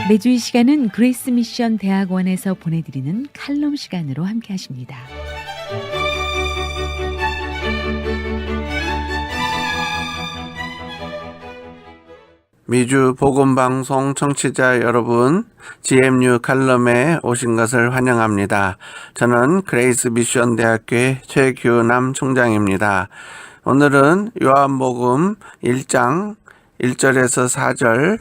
매주 이 시간은 그레이스 미션 대학원에서 보내드리는 칼럼 시간으로 함께 하십니다. 미주 복음방송 청취자 여러분, GMU 칼럼에 오신 것을 환영합니다. 저는 그레이스 미션 대학교의 최규남 총장입니다. 오늘은 요한복음 1장 1절에서 4절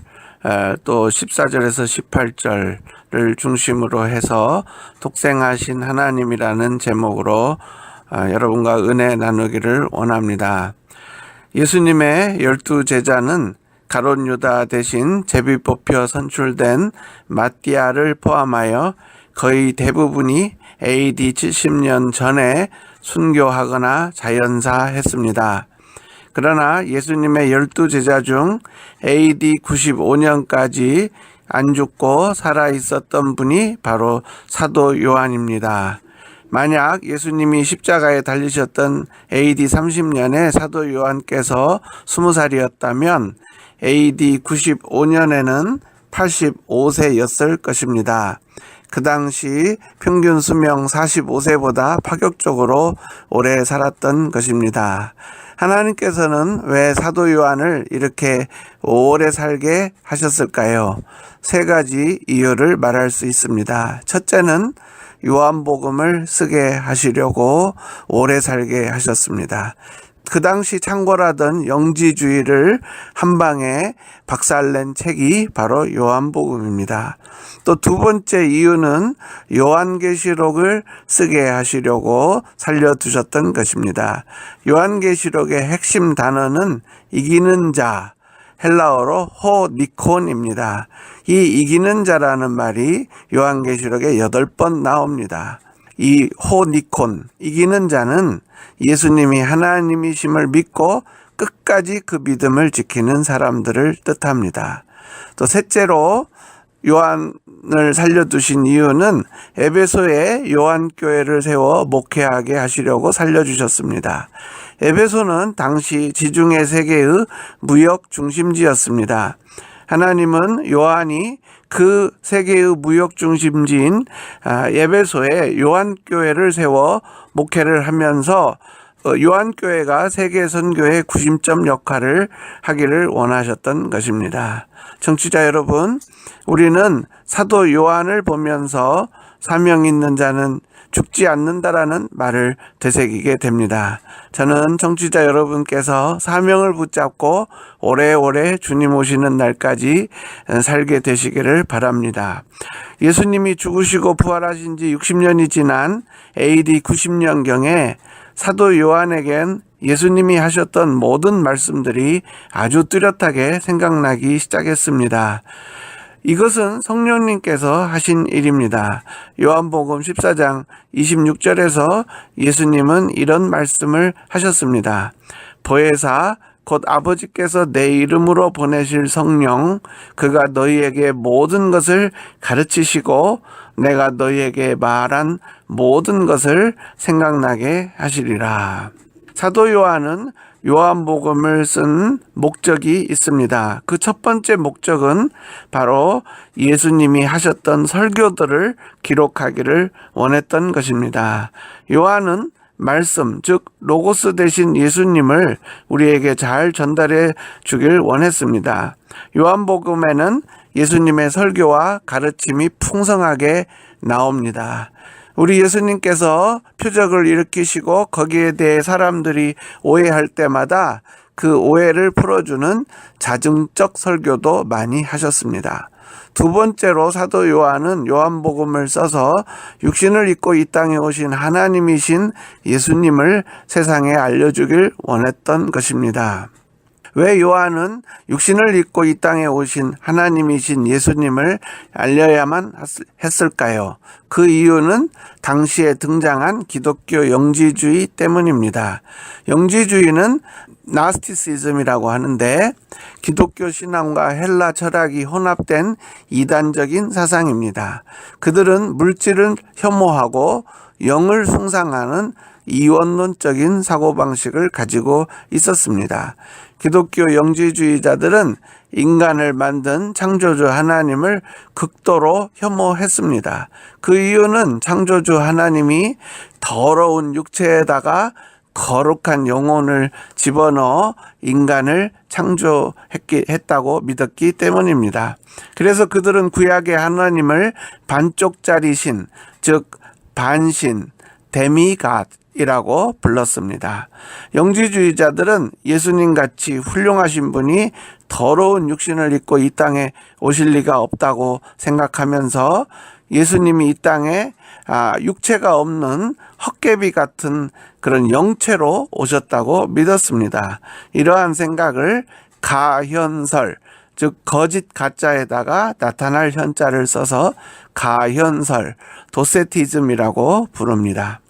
또 14절에서 18절을 중심으로 해서 독생하신 하나님이라는 제목으로 여러분과 은혜 나누기를 원합니다. 예수님의 12 제자는 가룟 유다 대신 제비 뽑혀 선출된 마띠아를 포함하여 거의 대부분이 AD 70년 전에 순교하거나 자연사했습니다. 그러나 예수님의 12 제자 중 AD 95년까지 안 죽고 살아 있었던 분이 바로 사도 요한입니다. 만약 예수님이 십자가에 달리셨던 AD 30년에 사도 요한께서 20살이었다면 AD 95년에는 85세였을 것입니다. 그 당시 평균 수명 45세보다 파격적으로 오래 살았던 것입니다. 하나님께서는 왜 사도 요한을 이렇게 오래 살게 하셨을까요? 세 가지 이유를 말할 수 있습니다. 첫째는 요한복음을 쓰게 하시려고 오래 살게 하셨습니다. 그 당시 창궐하던 영지주의를 한 방에 박살낸 책이 바로 요한복음입니다. 또 두 번째 이유는 요한계시록을 쓰게 하시려고 살려두셨던 것입니다. 요한계시록의 핵심 단어는 이기는 자, 헬라어로 호니콘입니다. 이 이기는 자라는 말이 요한계시록에 8번 나옵니다. 이 호니콘, 이기는 자는 예수님이 하나님이심을 믿고 끝까지 그 믿음을 지키는 사람들을 뜻합니다. 또 셋째로 요한을 살려두신 이유는 에베소에 요한교회를 세워 목회하게 하시려고 살려주셨습니다. 에베소는 당시 지중해 세계의 무역 중심지였습니다. 하나님은 요한이 그 세계의 무역 중심지인 에베소에 요한교회를 세워 목회를 하면서 요한교회가 세계 선교의 구심점 역할을 하기를 원하셨던 것입니다. 청취자 여러분, 우리는 사도 요한을 보면서 사명 있는 자는 죽지 않는다라는 말을 되새기게 됩니다. 저는 청취자 여러분께서 사명을 붙잡고 오래오래 주님 오시는 날까지 살게 되시기를 바랍니다. 예수님이 죽으시고 부활하신 지 60년이 지난 AD 90년경에 사도 요한에겐 예수님이 하셨던 모든 말씀들이 아주 뚜렷하게 생각나기 시작했습니다. 이것은 성령님께서 하신 일입니다. 요한복음 14장 26절에서 예수님은 이런 말씀을 하셨습니다. 보혜사 곧 아버지께서 내 이름으로 보내실 성령, 그가 너희에게 모든 것을 가르치시고 내가 너희에게 말한 모든 것을 생각나게 하시리라. 사도 요한은 요한복음을 쓴 목적이 있습니다. 그 첫 번째 목적은 바로 예수님이 하셨던 설교들을 기록하기를 원했던 것입니다. 요한은 말씀, 즉 로고스 대신 예수님을 우리에게 잘 전달해 주길 원했습니다. 요한복음에는 예수님의 설교와 가르침이 풍성하게 나옵니다. 우리 예수님께서 표적을 일으키시고 거기에 대해 사람들이 오해할 때마다 그 오해를 풀어주는 자증적 설교도 많이 하셨습니다. 두 번째로 사도 요한은 요한복음을 써서 육신을 입고 이 땅에 오신 하나님이신 예수님을 세상에 알려주길 원했던 것입니다. 왜 요한은 육신을 입고 이 땅에 오신 하나님이신 예수님을 알려야만 했을까요? 그 이유는 당시에 등장한 기독교 영지주의 때문입니다. 영지주의는 나스티시즘이라고 하는데 기독교 신앙과 헬라 철학이 혼합된 이단적인 사상입니다. 그들은 물질을 혐오하고 영을 숭상하는 이원론적인 사고방식을 가지고 있었습니다. 기독교 영지주의자들은 인간을 만든 창조주 하나님을 극도로 혐오했습니다. 그 이유는 창조주 하나님이 더러운 육체에다가 거룩한 영혼을 집어넣어 인간을 창조했다고 믿었기 때문입니다. 그래서 그들은 구약의 하나님을 반쪽짜리 신, 즉 반신, 데미갓이라고 불렀습니다. 영지주의자들은 예수님같이 훌륭하신 분이 더러운 육신을 입고 이 땅에 오실 리가 없다고 생각하면서 예수님이 이 땅에 육체가 없는 헛개비 같은 그런 영체로 오셨다고 믿었습니다. 이러한 생각을 가현설, 즉 거짓 가짜에다가 나타날 현자를 써서 가현설, 도세티즘이라고 부릅니다.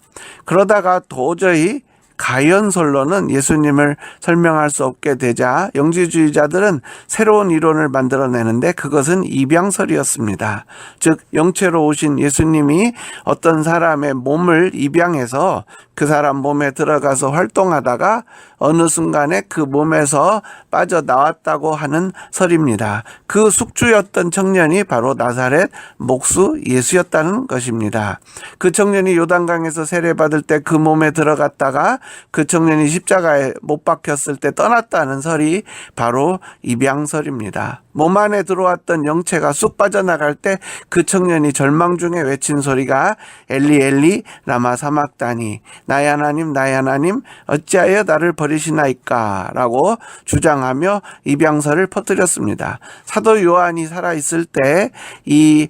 그러다가 도저히 가현설로는 예수님을 설명할 수 없게 되자 영지주의자들은 새로운 이론을 만들어내는데 그것은 입양설이었습니다. 즉 영체로 오신 예수님이 어떤 사람의 몸을 입양해서 그 사람 몸에 들어가서 활동하다가 어느 순간에 그 몸에서 빠져나왔다고 하는 설입니다. 그 숙주였던 청년이 바로 나사렛 목수 예수였다는 것입니다. 그 청년이 요단강에서 세례받을 때 그 몸에 들어갔다가 그 청년이 십자가에 못 박혔을 때 떠났다는 설이 바로 입양설입니다. 몸 안에 들어왔던 영체가 쑥 빠져나갈 때 그 청년이 절망 중에 외친 소리가 엘리 엘리 라마 사막다니, 나의 하나님 어찌하여 나를 버리시나이까 라고 주장하며 입양설을 퍼뜨렸습니다. 사도 요한이 살아있을 때 이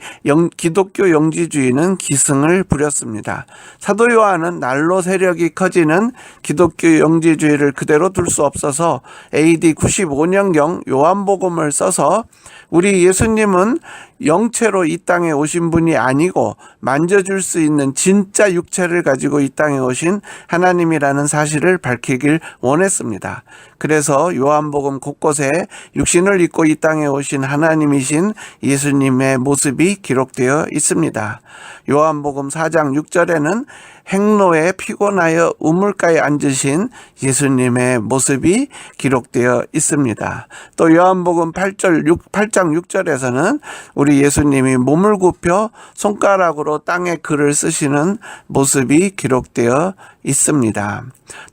기독교 영지주의는 기승을 부렸습니다. 사도 요한은 날로 세력이 커지는 기독교 영지주의를 그대로 둘 수 없어서 AD 95년경 요한복음을 써서 우리 예수님은 영체로 이 땅에 오신 분이 아니고 만져줄 수 있는 진짜 육체를 가지고 이 땅에 오신 하나님이라는 사실을 밝히길 원했습니다. 그래서 요한복음 곳곳에 육신을 입고 이 땅에 오신 하나님이신 예수님의 모습이 기록되어 있습니다. 요한복음 4장 6절에는 행로에 피곤하여 우물가에 앉으신 예수님의 모습이 기록되어 있습니다. 또 요한복음 8장 6절에서는 우리 예수님이 몸을 굽혀 손가락으로 땅에 글을 쓰시는 모습이 기록되어 있습니다.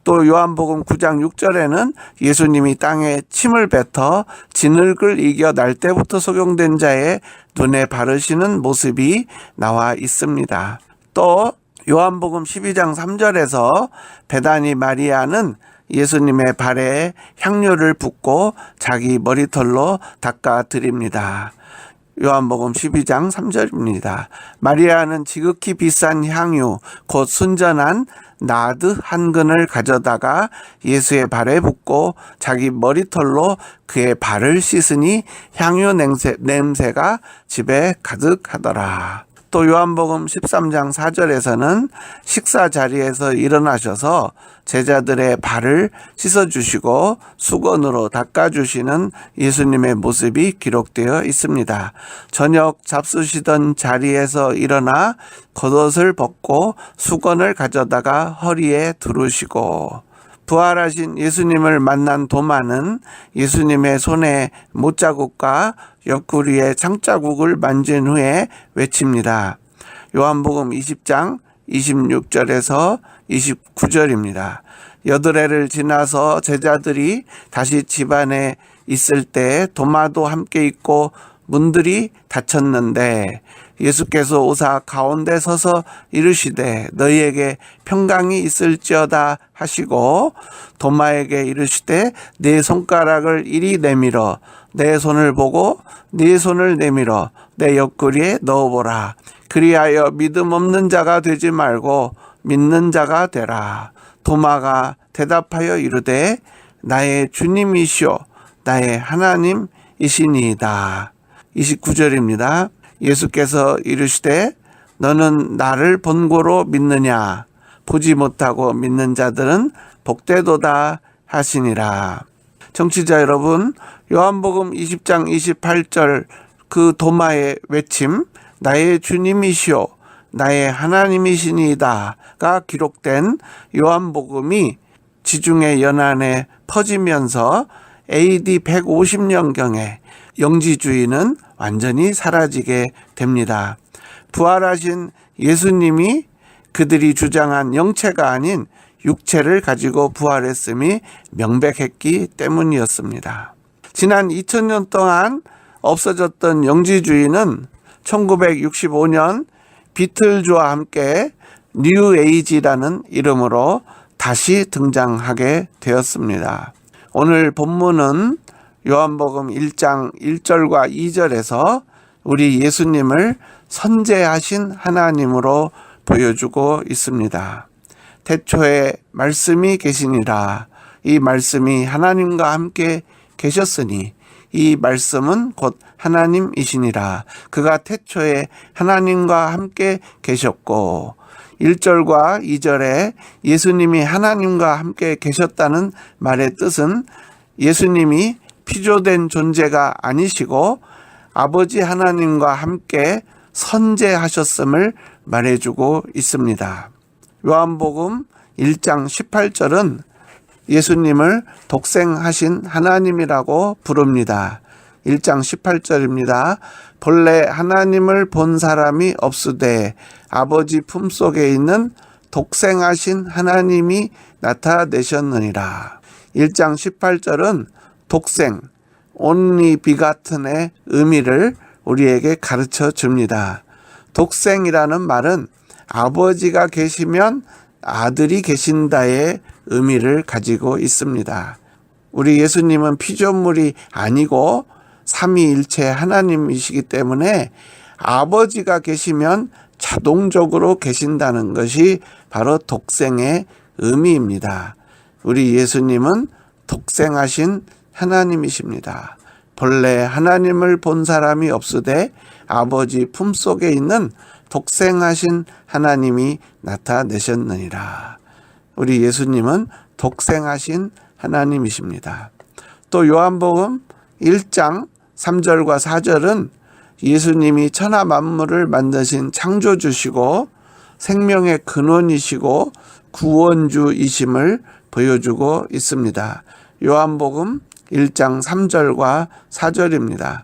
또 요한복음 9장 6절에는 예수님이 땅에 침을 뱉어 진흙을 이겨 날 때부터 소경된 자의 눈에 바르시는 모습이 나와 있습니다. 또 요한복음 12장 3절에서 베다니 마리아는 예수님의 발에 향료를 붓고 자기 머리털로 닦아 드립니다. 요한복음 12장 3절입니다. 마리아는 지극히 비싼 향유 곧 순전한 나드 한 근을 가져다가 예수의 발에 붓고 자기 머리털로 그의 발을 씻으니 향유 냄새가 집에 가득하더라. 또 요한복음 13장 4절에서는 식사 자리에서 일어나셔서 제자들의 발을 씻어주시고 수건으로 닦아주시는 예수님의 모습이 기록되어 있습니다. 저녁 잡수시던 자리에서 일어나 겉옷을 벗고 수건을 가져다가 허리에 두르시고, 부활하신 예수님을 만난 도마는 예수님의 손에 못자국과 옆구리에 창자국을 만진 후에 외칩니다. 요한복음 20장 26절에서 29절입니다. 여드레를 지나서 제자들이 다시 집안에 있을 때 도마도 함께 있고 문들이 닫혔는데 예수께서 오사 가운데 서서 이르시되 너희에게 평강이 있을지어다 하시고 도마에게 이르시되 네 손가락을 이리 내밀어 내 손을 보고 네 손을 내밀어 내 옆구리에 넣어보라. 그리하여 믿음 없는 자가 되지 말고 믿는 자가 되라. 도마가 대답하여 이르되 나의 주님이시오 나의 하나님이시니이다. 29절입니다. 예수께서 이르시되 너는 나를 본고로 믿느냐? 보지 못하고 믿는 자들은 복되도다 하시니라. 청취자 여러분, 요한복음 20장 28절 그 도마의 외침 나의 주님이시오 나의 하나님이시니이다가 기록된 요한복음이 지중해 연안에 퍼지면서 AD 150년경에 영지주의는 완전히 사라지게 됩니다. 부활하신 예수님이 그들이 주장한 영체가 아닌 육체를 가지고 부활했음이 명백했기 때문이었습니다. 지난 2000년 동안 없어졌던 영지주의는 1965년 비틀즈와 함께 뉴 에이지라는 이름으로 다시 등장하게 되었습니다. 오늘 본문은 요한복음 1장 1절과 2절에서 우리 예수님을 선재하신 하나님으로 보여주고 있습니다. 태초에 말씀이 계시니라. 이 말씀이 하나님과 함께 계셨으니 이 말씀은 곧 하나님이시니라. 그가 태초에 하나님과 함께 계셨고 1절과 2절에 예수님이 하나님과 함께 계셨다는 말의 뜻은 예수님이 피조된 존재가 아니시고 아버지 하나님과 함께 선재하셨음을 말해주고 있습니다. 요한복음 1장 18절은 예수님을 독생하신 하나님이라고 부릅니다. 1장 18절입니다. 본래 하나님을 본 사람이 없으되 아버지 품속에 있는 독생하신 하나님이 나타내셨느니라. 1장 18절은 독생, only begotten의 의미를 우리에게 가르쳐 줍니다. 독생이라는 말은 아버지가 계시면 아들이 계신다의 의미를 가지고 있습니다. 우리 예수님은 피조물이 아니고 삼위일체 하나님이시기 때문에 아버지가 계시면 자동적으로 계신다는 것이 바로 독생의 의미입니다. 우리 예수님은 독생하신 하나님이십니다. 본래 하나님을 본 사람이 없으되 아버지 품속에 있는 독생하신 하나님이 나타내셨느니라. 우리 예수님은 독생하신 하나님이십니다. 또 요한복음 1장 3절과 4절은 예수님이 천하 만물을 만드신 창조주시고 생명의 근원이시고 구원주이심을 보여주고 있습니다. 요한복음 1장 3절과 4절입니다.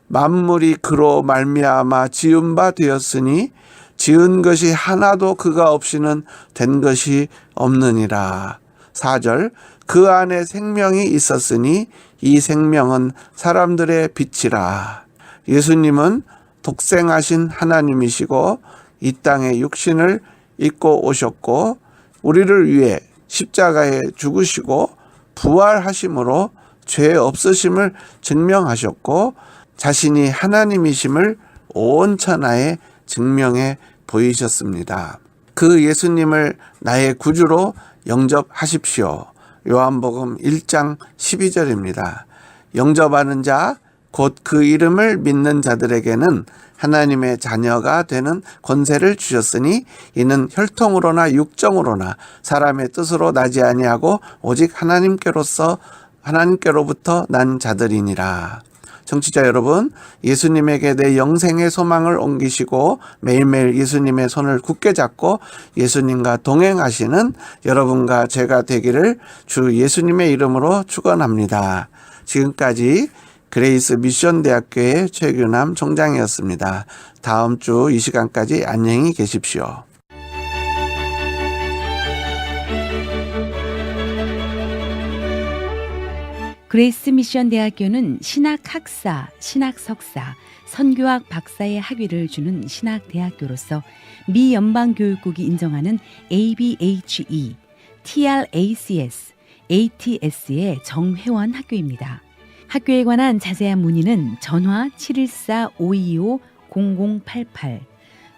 만물이 그로 말미암아 지은 바 되었으니 지은 것이 하나도 그가 없이는 된 것이 없느니라. 4절 그 안에 생명이 있었으니 이 생명은 사람들의 빛이라. 예수님은 독생하신 하나님이시고 이 땅에 육신을 입고 오셨고 우리를 위해 십자가에 죽으시고 부활하심으로 죄 없으심을 증명하셨고 자신이 하나님이심을 온 천하에 증명해 보이셨습니다. 그 예수님을 나의 구주로 영접하십시오. 요한복음 1장 12절입니다. 영접하는 자, 곧 그 이름을 믿는 자들에게는 하나님의 자녀가 되는 권세를 주셨으니 이는 혈통으로나 육정으로나 사람의 뜻으로 나지 아니하고 오직 하나님께로부터 난 자들이니라. 청취자 여러분, 예수님에게 내 영생의 소망을 옮기시고 매일매일 예수님의 손을 굳게 잡고 예수님과 동행하시는 여러분과 제가 되기를 주 예수님의 이름으로 축원합니다. 지금까지 그레이스 미션 대학교의 최규남 총장이었습니다. 다음 주 이 시간까지 안녕히 계십시오. 그레이스 미션 대학교는 신학학사, 신학석사, 선교학 박사의 학위를 주는 신학대학교로서 미 연방교육국이 인정하는 ABHE, TRACS, ATS의 정회원 학교입니다. 학교에 관한 자세한 문의는 전화 714-525-0088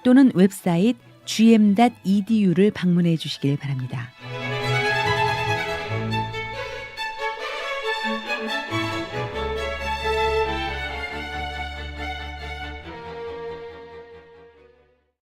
또는 웹사이트 gm.edu를 방문해 주시길 바랍니다.